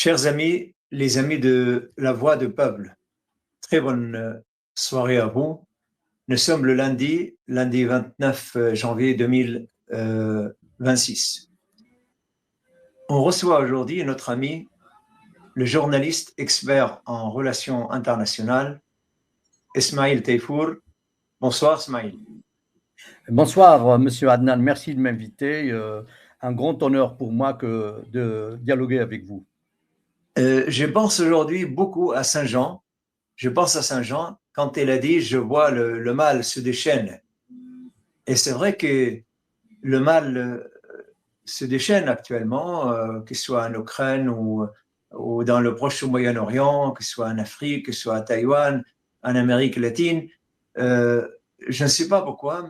Chers amis, les amis de la Voix du Peuple, très bonne soirée à vous. Nous sommes le lundi 29 janvier 2026. On reçoit aujourd'hui notre ami, le journaliste expert en relations internationales, Ismail Taifour. Bonsoir, Ismail. Bonsoir, Monsieur Adnan. Merci de m'inviter. Un grand honneur pour moi de dialoguer avec vous. Je pense aujourd'hui beaucoup à Saint Jean. Je pense à Saint Jean quand il a dit « Je vois le mal se déchaîne ». Et c'est vrai que le mal se déchaîne actuellement, que ce soit en Ukraine ou dans le Proche Moyen-Orient, que ce soit en Afrique, que ce soit à Taïwan, en Amérique latine. Je ne sais pas pourquoi,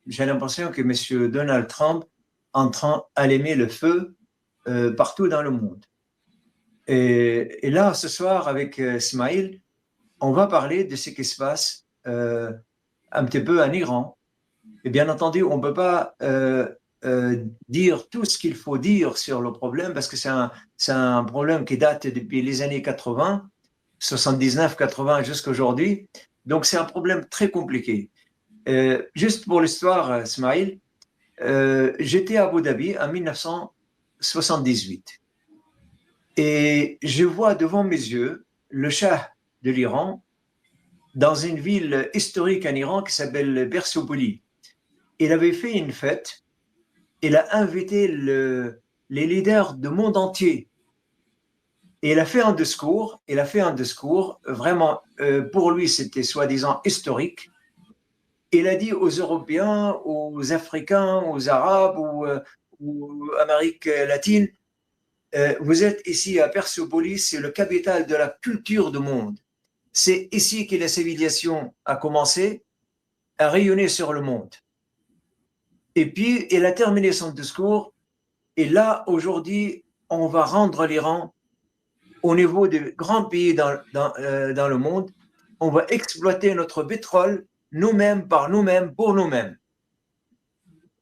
j'ai l'impression que M. Donald Trump est en train d'allumer le feu partout dans le monde. Et là, ce soir, avec Ismail, on va parler de ce qui se passe un petit peu en Iran. Et bien entendu, on ne peut pas dire tout ce qu'il faut dire sur le problème parce que c'est un problème qui date depuis les années 80, 79, 80 jusqu'à aujourd'hui. Donc, c'est un problème très compliqué. Juste pour l'histoire, Smaïl, j'étais à Abu Dhabi en 1978 et je vois devant mes yeux le Shah de l'Iran dans une ville historique en Iran qui s'appelle Persepolis. Il avait fait une fête, il a invité les leaders du monde entier. Et il a fait un discours, vraiment, pour lui, c'était soi-disant historique. Il a dit aux Européens, aux Africains, aux Arabes ou aux Amérique latine, vous êtes ici à Persepolis, c'est le capital de la culture du monde. C'est ici que la civilisation a commencé à rayonner sur le monde. Et puis, il a terminé son discours. Et là, aujourd'hui, on va rendre l'Iran au niveau des grands pays dans le monde. On va exploiter notre pétrole nous-mêmes, par nous-mêmes, pour nous-mêmes.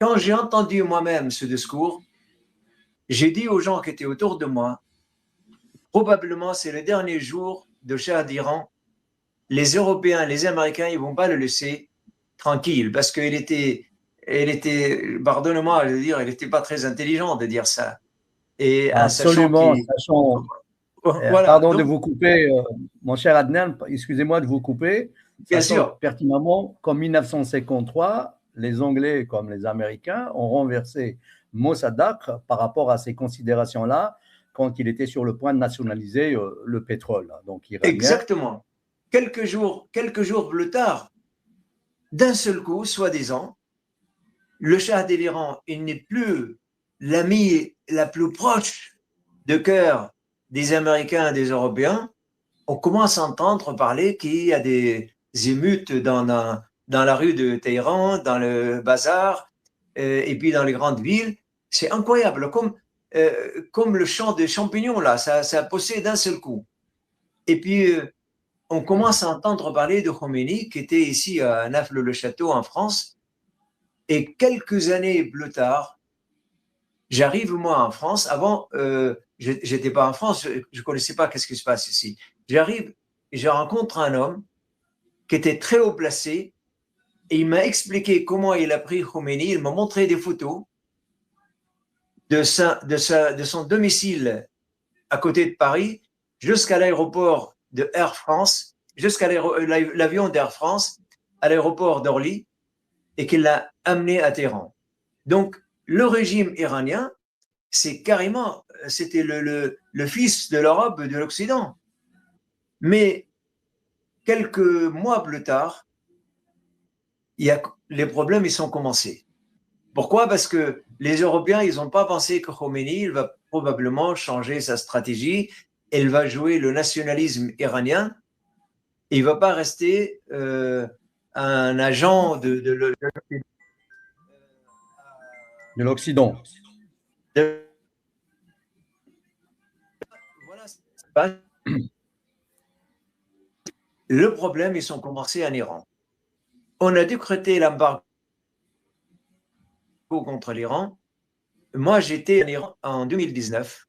Quand j'ai entendu moi-même ce discours, j'ai dit aux gens qui étaient autour de moi, probablement c'est le dernier jour de Shah d'Iran. Les Européens, les Américains, ils ne vont pas le laisser tranquille parce qu'il était, pardonnez-moi de dire, il n'était pas très intelligent de dire ça. Et absolument, voilà, pardon de vous couper, mon cher Adnan, excusez-moi de vous couper. Bien sûr. Pertinemment qu'en 1953, les Anglais comme les Américains ont renversé Mossadegh par rapport à ces considérations-là quand il était sur le point de nationaliser le pétrole. Donc, exactement. Quelques jours plus tard, d'un seul coup, soi-disant, le Shah de l'Iran, il n'est plus l'ami la plus proche de cœur des Américains et des Européens. On commence à entendre parler qu'il y a des émeutes dans la rue de Téhéran, dans le bazar, et puis dans les grandes villes. C'est incroyable, comme le champ des champignons, là, ça a poussé d'un seul coup. Et puis, on commence à entendre parler de Khomeini, qui était ici à Naples-le-Château, en France. Et quelques années plus tard, j'arrive, moi, en France. Avant, je n'étais pas en France, je ne connaissais pas qu'est-ce qui se passe ici. J'arrive et je rencontre un homme qui était très haut placé et il m'a expliqué comment il a pris Khomeini. Il m'a montré des photos de son domicile à côté de Paris jusqu'à l'aéroport de Air France, jusqu'à l'avion d'Air France, à l'aéroport d'Orly, et qu'il l'a amené à Téhéran. Donc, le régime iranien, c'était le fils de l'Europe, de l'Occident. Mais quelques mois plus tard, les problèmes ils sont commencés. Pourquoi? Parce que les Européens, ils n'ont pas pensé que Khomeini il va probablement changer sa stratégie. Il va jouer le nationalisme iranien. Et il ne va pas rester un agent de l'Occident. Voilà. Le problème, ils sont commencés en Iran. On a décrété l'embargo contre l'Iran. Moi, j'étais en Iran en 2019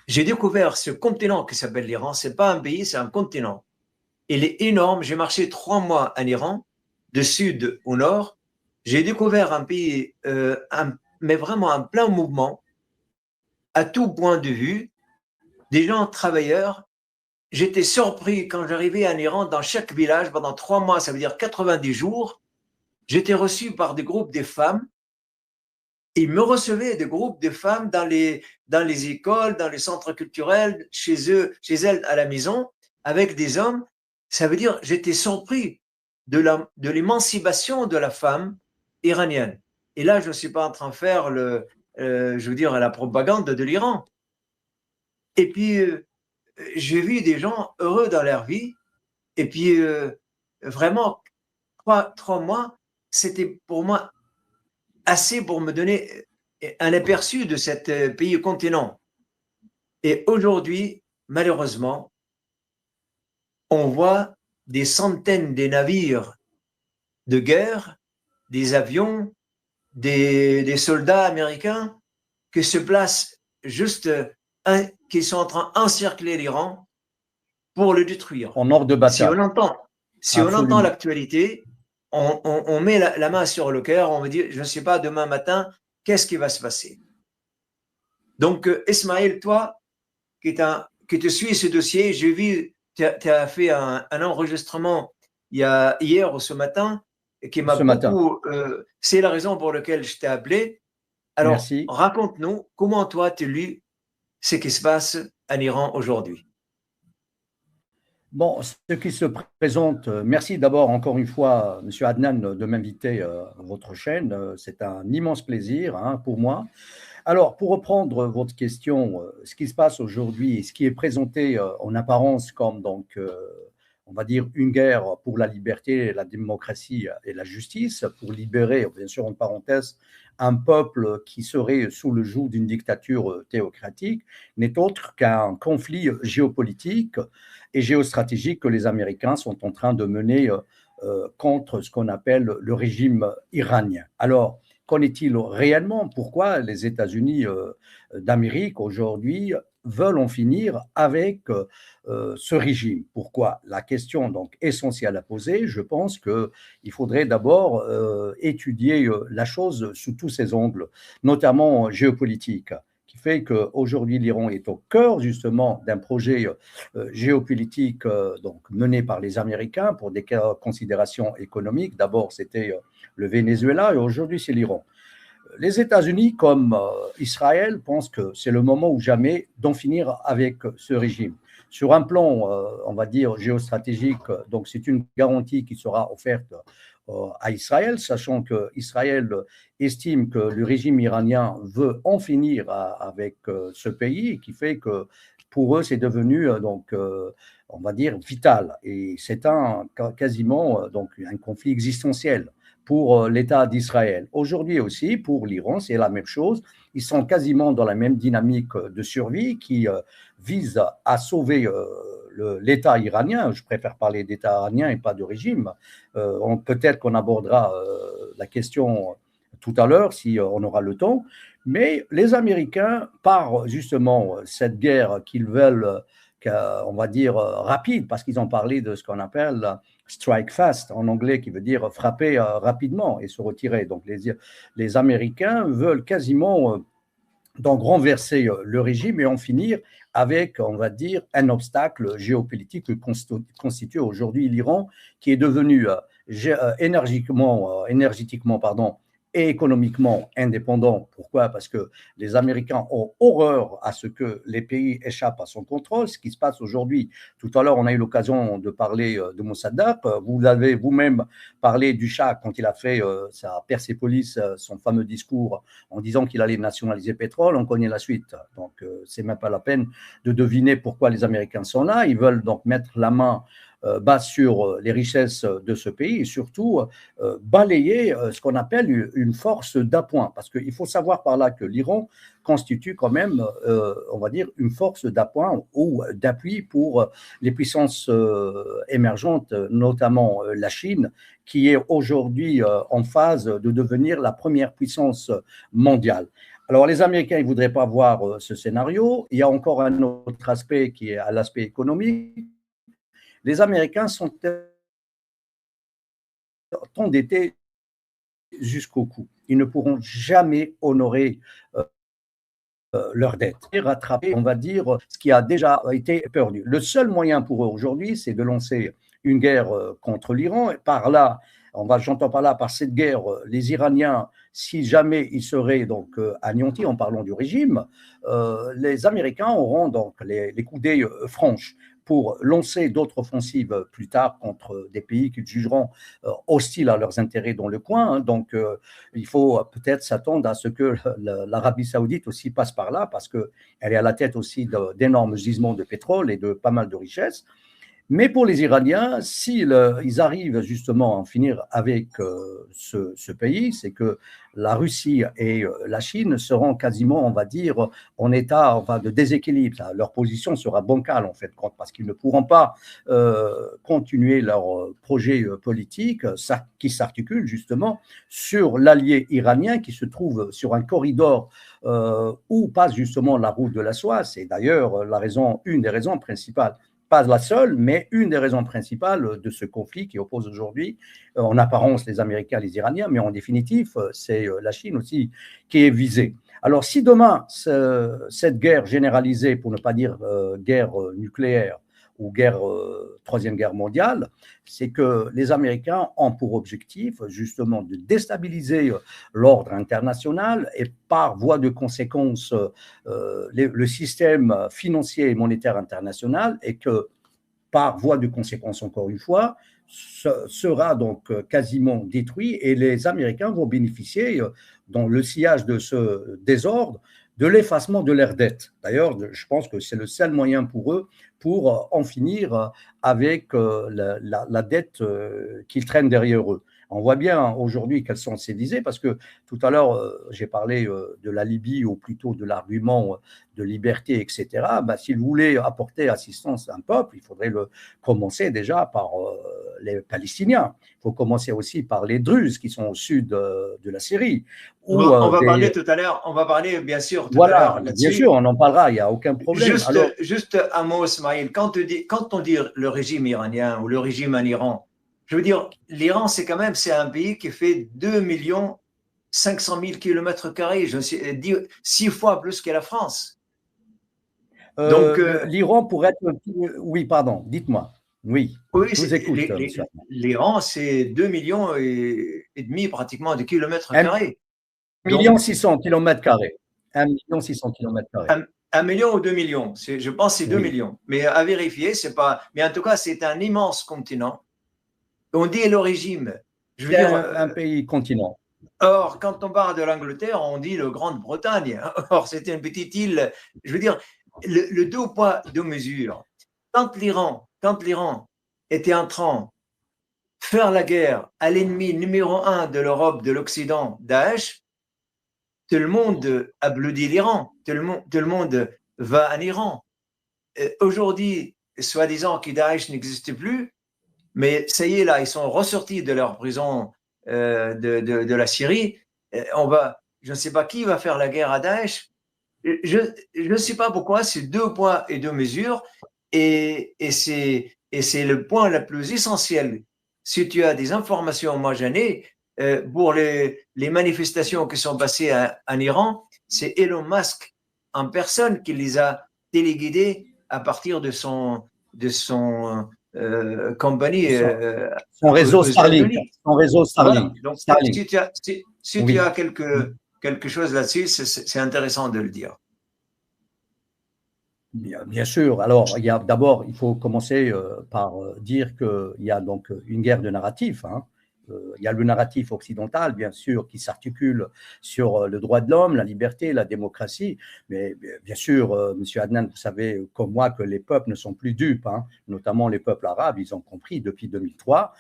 j'ai découvert ce continent qui s'appelle l'Iran. C'est pas un pays, c'est un continent. Il est énorme. J'ai marché 3 mois en Iran, de sud au nord. J'ai découvert un pays, mais vraiment en plein mouvement, à tout point de vue, des gens travailleurs. J'étais surpris quand j'arrivais en Iran, dans chaque village, pendant 3 mois, ça veut dire 90 jours, j'étais reçu par des groupes de femmes. Ils me recevaient des groupes de femmes dans les écoles, dans les centres culturels, chez eux, chez elles à la maison, avec des hommes. Ça veut dire, j'étais surpris de l'émancipation de la femme iranienne. Et là, je ne suis pas en train de faire je veux dire, la propagande de l'Iran. Et puis, j'ai vu des gens heureux dans leur vie. Et puis, vraiment, 3 mois, c'était pour moi assez pour me donner un aperçu de cet pays continent. Et aujourd'hui, malheureusement, on voit des centaines de navires de guerre, des avions, des soldats américains qui se placent juste, qui sont en train d'encercler l'Iran pour le détruire. En ordre de Si on bataille. entend l'actualité, on met la main sur le cœur, on me dit, je ne sais pas, demain matin, qu'est-ce qui va se passer? Donc, Ismaël, toi, qui te suis ce dossier, j'ai vu, tu as fait un enregistrement hier ou ce matin, qui m'a beaucoup. C'est la raison pour laquelle je t'ai appelé. Alors, merci. Raconte-nous comment toi, tu lu ce qui se passe en Iran aujourd'hui. Bon, ce qui se présente, merci d'abord encore une fois, Monsieur Adnan, de m'inviter à votre chaîne. C'est un immense plaisir pour moi. Alors, pour reprendre votre question, ce qui se passe aujourd'hui et ce qui est présenté en apparence comme donc, on va dire, une guerre pour la liberté, la démocratie et la justice, pour libérer, bien sûr, en parenthèse, un peuple qui serait sous le joug d'une dictature théocratique, n'est autre qu'un conflit géopolitique et géostratégique que les Américains sont en train de mener contre ce qu'on appelle le régime iranien. Alors, qu'en est-il réellement? Pourquoi les États-Unis d'Amérique aujourd'hui veulent en finir avec ce régime? Pourquoi? La question donc essentielle à poser, je pense qu'il faudrait d'abord étudier la chose sous tous ses angles, notamment géopolitique, qui fait qu'aujourd'hui l'Iran est au cœur justement d'un projet géopolitique donc mené par les Américains pour des considérations économiques. D'abord c'était le Venezuela et aujourd'hui c'est l'Iran. Les États-Unis comme Israël pensent que c'est le moment ou jamais d'en finir avec ce régime. Sur un plan, on va dire, géostratégique, donc c'est une garantie qui sera offerte à Israël, sachant qu'Israël estime que le régime iranien veut en finir avec ce pays, qui fait que pour eux, c'est devenu, donc, on va dire, vital. Et c'est quasiment donc, un conflit existentiel pour l'État d'Israël. Aujourd'hui aussi, pour l'Iran, c'est la même chose. Ils sont quasiment dans la même dynamique de survie qui vise à sauver l'État iranien. Je préfère parler d'État iranien et pas de régime. Peut-être qu'on abordera la question tout à l'heure si on aura le temps. Mais les Américains, par justement cette guerre qu'ils veulent, on va dire, rapide, parce qu'ils ont parlé de ce qu'on appelle strike fast en anglais, qui veut dire frapper rapidement et se retirer. Donc les Américains veulent quasiment donc renverser le régime et en finir avec, on va dire, un obstacle géopolitique que constitue aujourd'hui l'Iran, qui est devenu énergétiquement et économiquement indépendant. Pourquoi? Parce que les Américains ont horreur à ce que les pays échappent à son contrôle. Ce qui se passe aujourd'hui, tout à l'heure, on a eu l'occasion de parler de Mossadegh. Vous avez vous-même parlé du Shah quand il a fait sa Persépolis, son fameux discours en disant qu'il allait nationaliser le pétrole. On connaît la suite. Donc, c'est même pas la peine de deviner pourquoi les Américains sont là. Ils veulent donc mettre la main bas sur les richesses de ce pays et surtout balayer ce qu'on appelle une force d'appoint. Parce qu'il faut savoir par là que l'Iran constitue quand même, on va dire, une force d'appoint ou d'appui pour les puissances émergentes, notamment la Chine, qui est aujourd'hui en phase de devenir la première puissance mondiale. Alors, les Américains, ils ne voudraient pas voir ce scénario. Il y a encore un autre aspect qui est à l'aspect économique. Les Américains sont endettés jusqu'au cou. Ils ne pourront jamais honorer leurs dettes et rattraper, on va dire, ce qui a déjà été perdu. Le seul moyen pour eux aujourd'hui, c'est de lancer une guerre contre l'Iran. Et par là, j'entends par là, par cette guerre, les Iraniens, si jamais ils seraient donc anéantis, en parlant du régime, les Américains auront donc les coudées franches pour lancer d'autres offensives plus tard contre des pays qu'ils jugeront hostiles à leurs intérêts dans le coin. Donc, il faut peut-être s'attendre à ce que l'Arabie saoudite aussi passe par là, parce qu'elle est à la tête aussi d'énormes gisements de pétrole et de pas mal de richesses. Mais pour les Iraniens, s'ils arrivent justement à en finir avec ce pays, c'est que la Russie et la Chine seront quasiment, on va dire, en état de déséquilibre. Leur position sera bancale, en fait, parce qu'ils ne pourront pas continuer leur projet politique qui s'articule justement sur l'allié iranien qui se trouve sur un corridor où passe justement la route de la soie. C'est d'ailleurs une des raisons principales. Pas la seule, mais une des raisons principales de ce conflit qui oppose aujourd'hui, en apparence, les Américains et les Iraniens, mais en définitive, c'est la Chine aussi qui est visée. Alors, si demain, cette guerre généralisée, pour ne pas dire guerre nucléaire ou troisième guerre mondiale, c'est que les Américains ont pour objectif justement de déstabiliser l'ordre international et par voie de conséquence le système financier et monétaire international, et que par voie de conséquence, encore une fois, sera donc quasiment détruit, et les Américains vont bénéficier, dans le sillage de ce désordre, de l'effacement de leurs dettes. D'ailleurs, je pense que c'est le seul moyen pour eux pour en finir avec la dette qu'ils traînent derrière eux. On voit bien aujourd'hui quelles sont ces visées, parce que tout à l'heure, j'ai parlé de la Libye, ou plutôt de l'argument de liberté, etc. S'ils voulaient apporter assistance à un peuple, il faudrait commencer déjà par les Palestiniens. Il faut commencer aussi par les Druzes qui sont au sud de la Syrie. On va parler tout à l'heure, on va parler bien sûr tout à l'heure là-dessus. Bien sûr, on en parlera, il n'y a aucun problème. Juste un mot, Ismaël, quand on dit le régime iranien ou le régime en Iran, je veux dire, l'Iran, c'est un pays qui fait 2 500 000 km², 6 fois plus que la France. Donc, l'Iran pourrait être… Oui, pardon, dites-moi. Oui, je vous écoute. L'Iran, c'est 2,5 millions pratiquement de kilomètres carrés. 1 600 000 km². 1 600 000 km². 1 million ou 2 millions, je pense que c'est 2 millions. Mais à vérifier, c'est pas. Mais en tout cas, c'est un immense continent. On dit le régime. Je veux dire, un pays continent. Or, quand on parle de l'Angleterre, on dit le Grande-Bretagne. Or, c'était une petite île. Je veux dire, le deux poids, deux mesures. Quand l'Iran était en train de faire la guerre à l'ennemi numéro 1 de l'Europe, de l'Occident, Daesh, tout le monde applaudit l'Iran. Tout le monde va en Iran. Aujourd'hui, soi-disant que Daesh n'existe plus, mais ça y est, là, ils sont ressortis de leur prison de la Syrie. Je ne sais pas qui va faire la guerre à Daesh. Je ne sais pas pourquoi, c'est deux poids et deux mesures, et c'est le point le plus essentiel. Si tu as des informations, moi j'en ai, pour les manifestations qui sont passées en Iran, c'est Elon Musk en personne qui les a téléguidées à partir de son compagnie. Son réseau Starlink. Voilà. Donc, Starlink. Si tu as quelque chose là-dessus, c'est intéressant de le dire. Bien sûr. Alors, d'abord, il faut commencer par dire qu'il y a donc une guerre de narratifs. Il y a le narratif occidental, bien sûr, qui s'articule sur le droit de l'homme, la liberté, la démocratie. Mais bien sûr, Monsieur Adnan, vous savez comme moi que les peuples ne sont plus dupes, notamment les peuples arabes. Ils ont compris depuis 2003,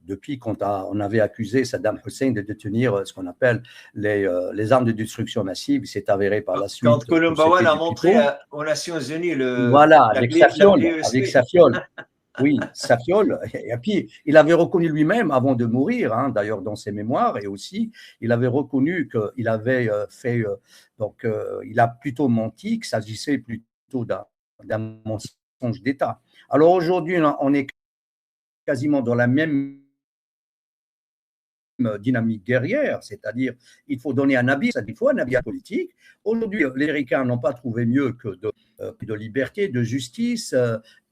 depuis quand on avait accusé Saddam Hussein de détenir ce qu'on appelle les armes de destruction massive. Il s'est avéré par la suite… Quand Columba a montré aux Nations Unies avec sa fiole. Oui, Safiol. Et puis, il avait reconnu lui-même, avant de mourir, hein, d'ailleurs dans ses mémoires, et aussi, il avait reconnu qu'il avait fait, il a plutôt menti, qu'il s'agissait plutôt d'un mensonge d'État. Alors aujourd'hui, on est quasiment dans la même dynamique guerrière, c'est-à-dire il faut donner un habit, il faut un habit politique. Aujourd'hui, les Américains n'ont pas trouvé mieux que de liberté, de justice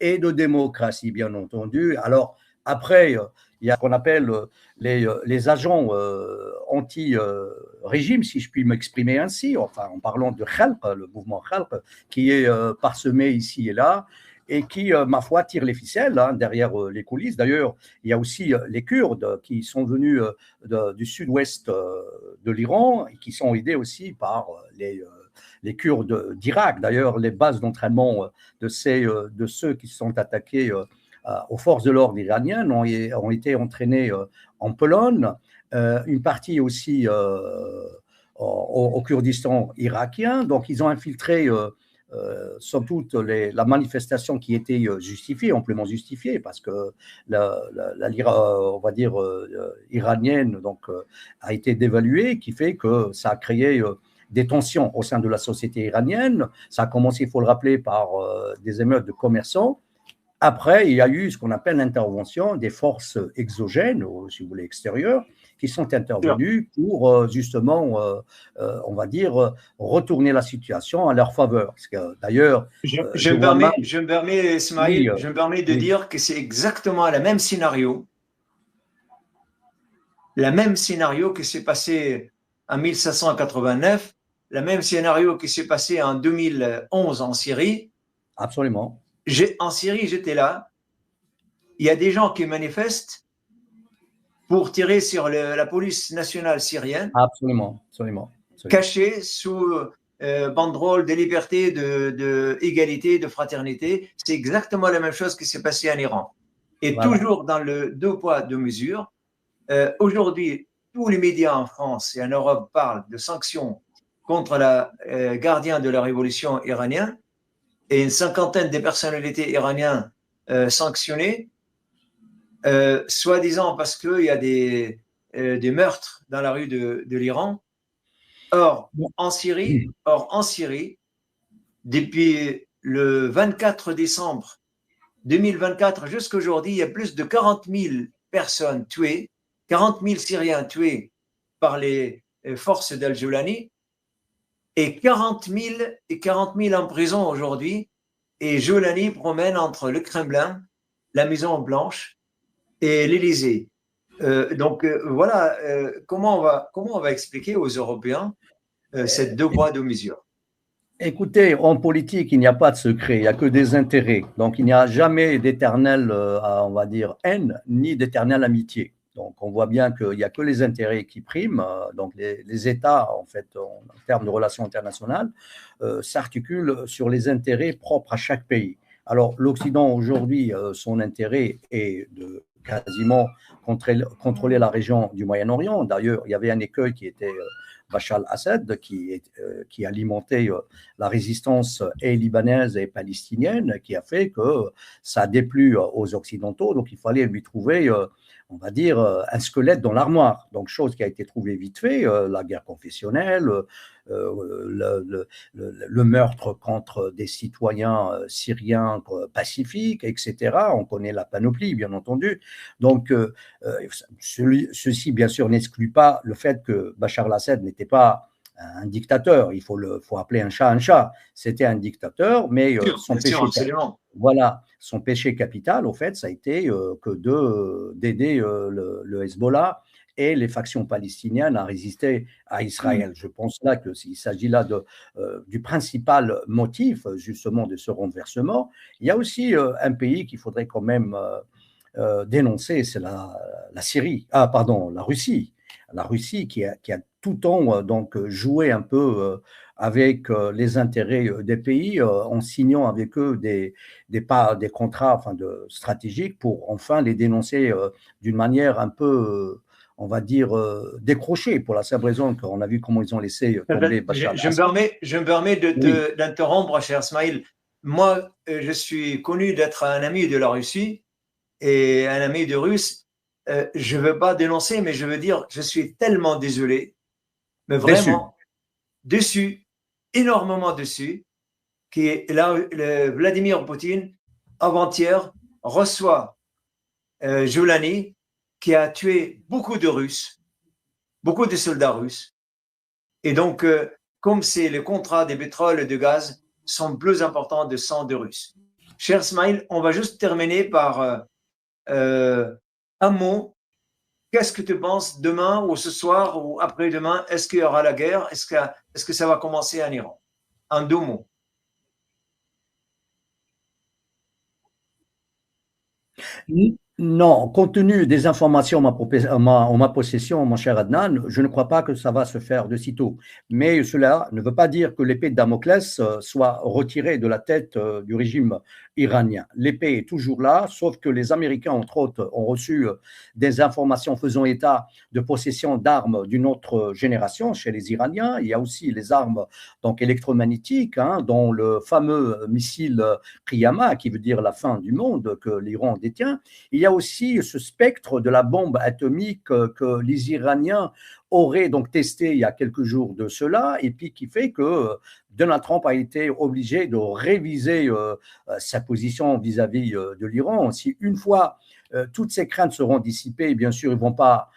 et de démocratie, bien entendu. Alors, après, il y a ce qu'on appelle les agents anti-régime, si je puis m'exprimer ainsi, enfin, en parlant de Khalq, le mouvement Khalq, qui est parsemé ici et là, et qui, ma foi, tire les ficelles hein, derrière les coulisses. D'ailleurs, il y a aussi les Kurdes qui sont venus du sud-ouest de l'Iran et qui sont aidés aussi par les Kurdes d'Irak. D'ailleurs, les bases d'entraînement de ceux qui se sont attaqués aux forces de l'ordre iraniennes ont été entraînés en Pologne, une partie aussi au Kurdistan irakien. Donc, ils ont infiltré somme toute la manifestation qui était justifiée, amplement justifiée, parce que on va dire iranienne a été dévaluée, qui fait que ça a créé des tensions au sein de la société iranienne. Ça a commencé, il faut le rappeler, par des émeutes de commerçants. Après, il y a eu ce qu'on appelle l'intervention des forces exogènes, ou si vous voulez extérieures, qui sont intervenues pour justement, on va dire, retourner la situation à leur faveur. Parce que d'ailleurs, je me permets, Ismaël, je me permets de dire que c'est exactement le même scénario qui s'est passé en 1789, le même scénario qui s'est passé en 2011 en Syrie. Absolument. En Syrie, j'étais là. Il y a des gens qui manifestent pour tirer sur la police nationale syrienne. Absolument. Cachés sous banderole de liberté, d'égalité, de fraternité. C'est exactement la même chose qui s'est passé en Iran. Et voilà. Toujours dans le deux poids, deux mesures. Aujourd'hui, tous les médias en France et en Europe parlent de sanctions contre la gardien de la révolution iranien et une cinquantaine de personnalités iraniennes sanctionnées, soi-disant parce qu'il y a des meurtres dans la rue de l'Iran. Or, en Syrie, depuis le 24 décembre 2024 jusqu'à aujourd'hui, il y a plus de 40 000 personnes tuées, 40 000 Syriens tués par les forces d'Al-Jolani et 40 000 en prison aujourd'hui. Et Jolani promène entre le Kremlin, la Maison Blanche et l'Élysée. Voilà comment on va expliquer aux Européens cette deux poids, deux mesures. Écoutez, en politique, il n'y a pas de secret, il n'y a que des intérêts. Donc, il n'y a jamais d'éternelle, on va dire, haine, ni d'éternelle amitié. Donc, on voit bien qu'il n'y a que les intérêts qui priment. Donc, les États, en fait, en termes de relations internationales, s'articulent sur les intérêts propres à chaque pays. Alors, l'Occident, aujourd'hui, son intérêt est de quasiment contrôler la région du Moyen-Orient. D'ailleurs, il y avait un écueil qui était Bachar al-Assad, qui alimentait la résistance et libanaise et palestinienne, qui a fait que ça a déplu aux Occidentaux. Donc, il fallait lui trouver, on va dire, un squelette dans l'armoire. Donc, chose qui a été trouvée vite fait, la guerre confessionnelle, le meurtre contre des citoyens syriens pacifiques, etc. On connaît la panoplie, bien entendu. Donc, ceci, bien sûr, n'exclut pas le fait que Bachar al-Assad n'était pas un dictateur. Il faut appeler un chat. C'était un dictateur, mais son péché capital, au fait, ça a été d'aider le Hezbollah et les factions palestiniennes à résister à Israël. Je pense là qu'il s'agit là du principal motif, justement, de ce renversement. Il y a aussi un pays qu'il faudrait quand même dénoncer, c'est la Russie. La Russie qui a tout le temps joué un peu avec les intérêts des pays en signant avec eux des contrats stratégiques pour enfin les dénoncer d'une manière un peu on va dire, décroché pour la simple raison qu'on a vu comment ils ont laissé tomber Bachar al-Assad. Je me permets d'interrompre, cher Ismaël. Moi, je suis connu d'être un ami de la Russie et un ami de Russe, je ne veux pas dénoncer, mais je veux dire, je suis tellement désolé, mais vraiment déçu, énormément déçu, que là, Vladimir Poutine, avant-hier, reçoit Joulani, qui a tué beaucoup de Russes, beaucoup de soldats russes. Et donc, comme c'est le contrat des pétroles et de gaz sont plus importants de 100 de Russes. Cher Smaïl, on va juste terminer par un mot. Qu'est-ce que tu penses demain ou ce soir ou après-demain? Est-ce qu'il y aura la guerre? Est-ce que ça va commencer en Iran? En 2 mots. Non, compte tenu des informations en ma possession, mon cher Adnan, je ne crois pas que ça va se faire de sitôt. Mais cela ne veut pas dire que l'épée de Damoclès soit retirée de la tête du régime iranien. L'épée est toujours là, sauf que les Américains, entre autres, ont reçu des informations faisant état de possession d'armes d'une autre génération chez les Iraniens. Il y a aussi les armes donc électromagnétiques, hein, dont le fameux missile Priyama, qui veut dire la fin du monde, que l'Iran détient. Il y a aussi ce spectre de la bombe atomique que les Iraniens auraient donc testé il y a quelques jours de cela, et puis qui fait que Donald Trump a été obligé de réviser sa position vis-à-vis de l'Iran. Si une fois toutes ces craintes seront dissipées, bien sûr, ils ne vont pas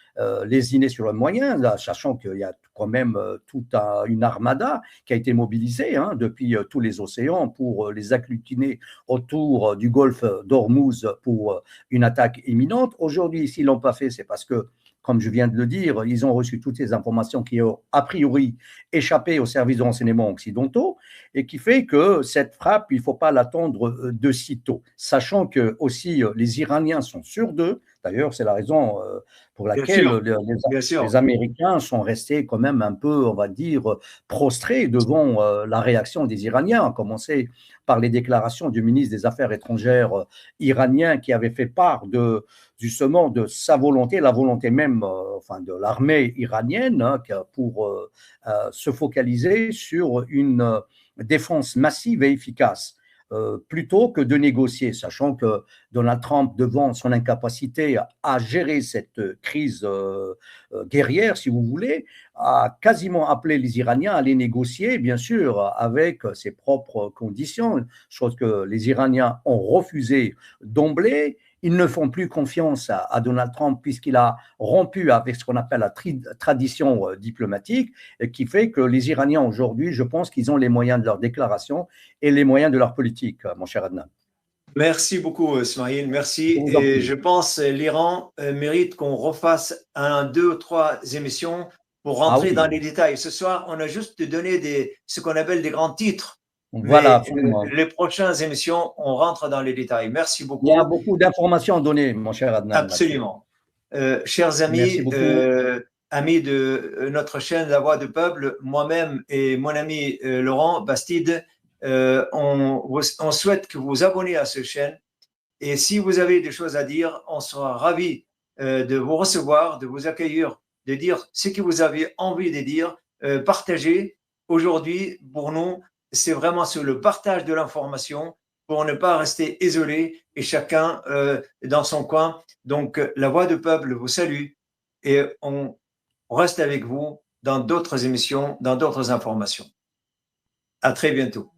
lésiner sur le moyen, là, sachant qu'il y a quand même toute une armada qui a été mobilisée hein, depuis tous les océans pour les agglutiner autour du golfe d'Ormuz pour une attaque imminente. Aujourd'hui, s'ils ne l'ont pas fait, c'est parce que, comme je viens de le dire, ils ont reçu toutes ces informations qui ont a priori échappé aux services de renseignement occidentaux et qui fait que cette frappe, il ne faut pas l'attendre de sitôt, sachant que aussi les Iraniens sont sûrs d'eux. D'ailleurs, c'est la raison pour laquelle les Américains sont restés quand même un peu, on va dire, prostrés devant la réaction des Iraniens, à commencer par les déclarations du ministre des Affaires étrangères iranien qui avait fait part justement de sa volonté, la volonté même enfin, de l'armée iranienne hein, pour se focaliser sur une défense massive et efficace. Plutôt que de négocier, sachant que Donald Trump, devant son incapacité à gérer cette crise guerrière, si vous voulez, a quasiment appelé les Iraniens à les négocier, bien sûr, avec ses propres conditions, chose que les Iraniens ont refusé d'emblée. Ils ne font plus confiance à Donald Trump puisqu'il a rompu avec ce qu'on appelle la tradition diplomatique, et qui fait que les Iraniens aujourd'hui, je pense qu'ils ont les moyens de leur déclaration et les moyens de leur politique, mon cher Adnan. Merci beaucoup, Ismail. Merci. Et je pense que l'Iran mérite qu'on refasse 1, 2, 3 émissions pour rentrer dans les détails. Ce soir, on a juste donné ce qu'on appelle des grands titres. Voilà, mais les prochaines émissions, on rentre dans les détails. Merci beaucoup. Il y a beaucoup d'informations à donner, mon cher Adnan. Absolument. Chers amis, amis de notre chaîne La Voix du Peuple, moi-même et mon ami Laurent Bastide, on souhaite que vous vous abonnez à cette chaîne. Et si vous avez des choses à dire, on sera ravis de vous recevoir, de vous accueillir, de dire ce que vous avez envie de dire, partager. Aujourd'hui, pour nous, c'est vraiment sur le partage de l'information pour ne pas rester isolé et chacun dans son coin. Donc, La Voix du Peuple vous salue et on reste avec vous dans d'autres émissions, dans d'autres informations. À très bientôt.